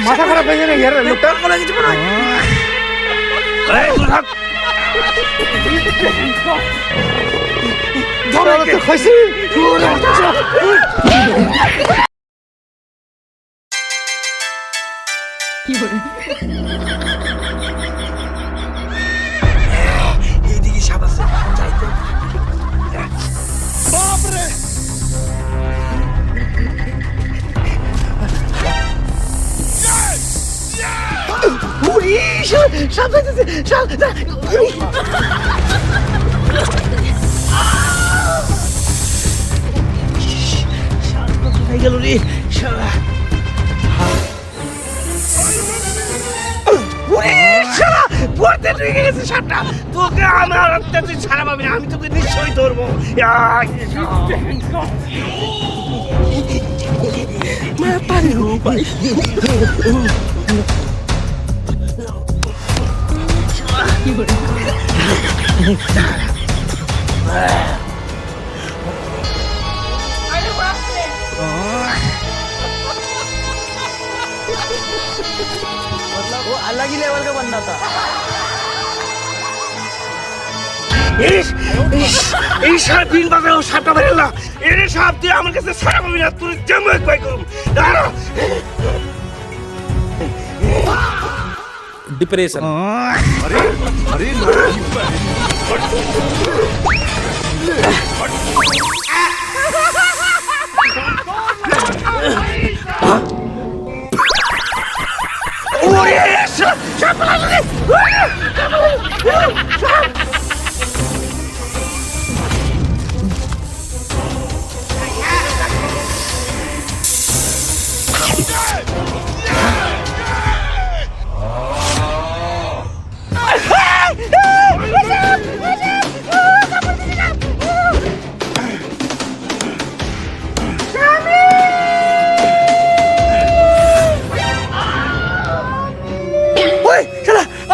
মাথা খারাপ হয়ে গেছে লোকটা কোনো কিছু না খাইছি এইদিকে সাপ আছে যাইতো বাপরে সাপ খাইতেছে সাপ কোথায় গেল রে পড়তে লেগে গেছে সাপটা তোকে আমার তুই ছাড়া পাবি না আমি তোকে নিশ্চয়ই ধরবো वो अलग ही लेवल का बंदा था। এই সাপ দিন বাজে ও সাপটা বেরোল না এর সাপ দিয়ে আমার কাছে ছাড়া পাবি না তুই যেমন এক ভাই করুম डिप्रेशन अरे अरे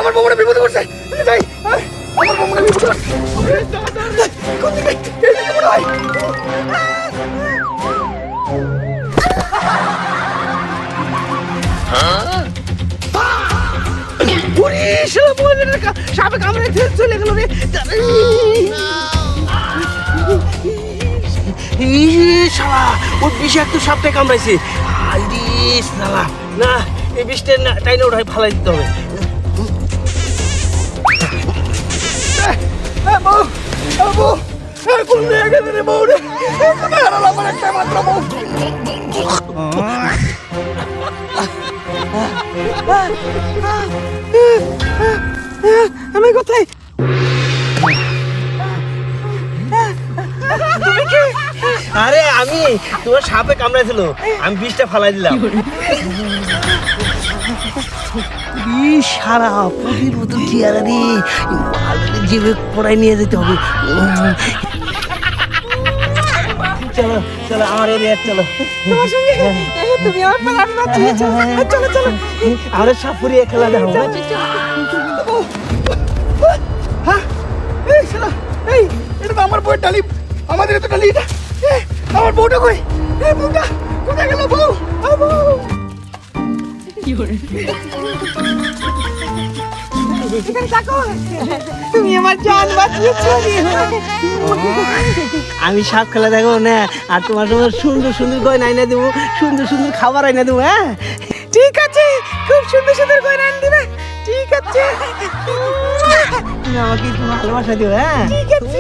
আমার বউটা বিপদে পড়ছে যাই আমার বউটা বিপদে পড়ছে কোন দিকে এদিকে মনে হয় সাপে কামড়ে চলে গেল রে শালা ওর বিষাক্ত সাপটা কামড়াইছে শালা না এই বিষটা টাইনে ওঠাই ফালাই দিতে হবে আমি কোথায় আরে আমি তোমার সাপে কামড়াইছিল আমি বিষটা ফালাই দিলাম সারা পুরীর মতো চেয়ারা রে জিভে পড়াই নিয়ে যেতে হবে চলো চলো আমার এরিয়া চলো তোমার সঙ্গে তুমি আমার পালানো না চলো চলো আরে সাপ পুরিয়ে খেলা দেখো হ্যাঁ এই শালা এই এটা তো আমার বউয়ের ডালি আমাদের তো ডালি এটা আমার বউটা কই এই বউটা কোথায় গেল বউ বউ তুমি আমার জান বাঁচিয়েছো আমি সাপ খেলা দেখো না আর তোমার সময় সুন্দর সুন্দর গয়না এনে দেবো সুন্দর সুন্দর খাবার এনে দেবো হ্যাঁ ঠিক আছে খুব সুন্দর সুন্দর গয়না এনে দেবে ঠিক আছে তুমি আমাকে একটু ভালোবাসা দিও হ্যাঁ ঠিক আছে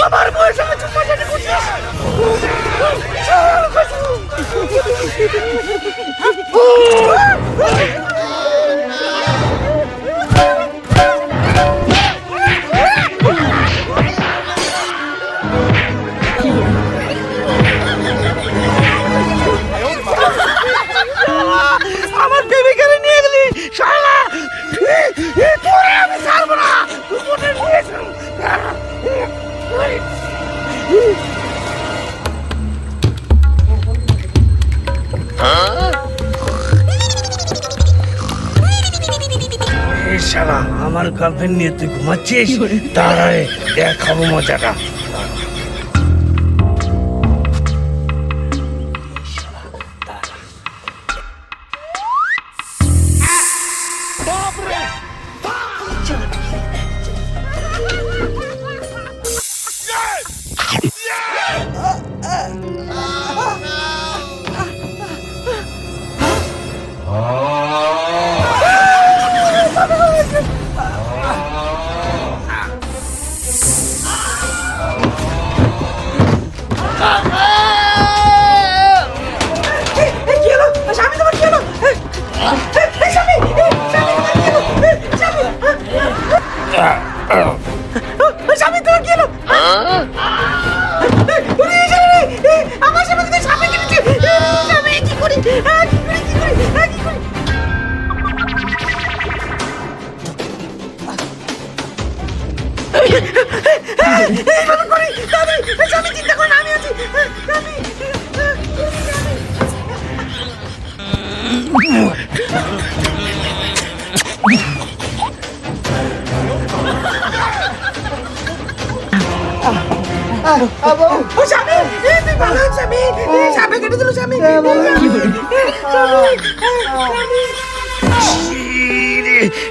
আমার বয়স আমি চুম্মা চাটি করছি আমার প্রেমিকারে নিয়ে গেলি শালা তোরে আমি ছাড়বো না তুই মনে নিয়েছিস শালা আমার গার্লফ্রেন্ড নিয়ে তুই ঘুমাচ্ছিস, তারারে দেখ খাবো মজাটা।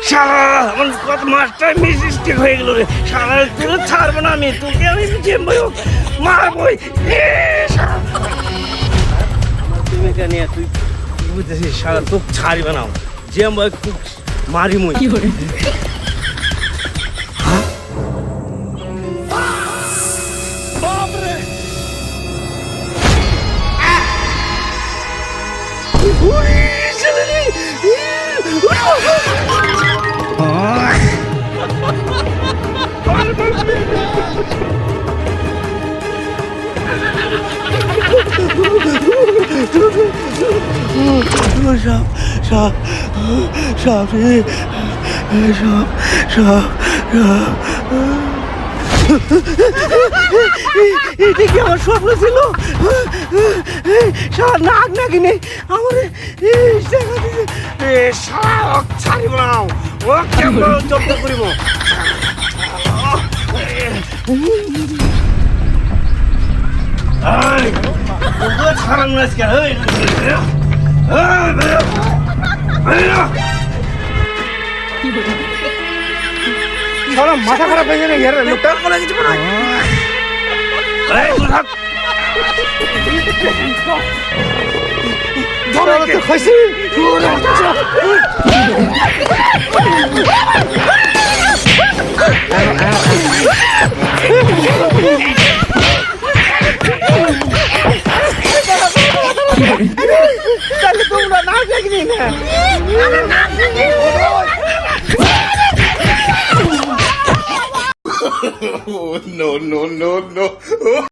শালা আমার কত মাস্টার মিস্টেক হয়ে গেল রে শালা, তোকে ছাড়বো না আমি, তোকে আমি মারবই। তুমি কেন তুই বুঝতেছিস শালা, তোকে ছাড়বে না যে আমি খুব মারি মই। এটা কি আমার স্বপ্ন ছিল? নাক না কিনে আমার ছাড়িব না, ও কেমন জব্দ করিব। ছাড়ান না মাথা খারাপ হয়ে যাবে লোকটা বলে কিছু না। খাইছি তোমরা না দেখনি না no, no, no, no.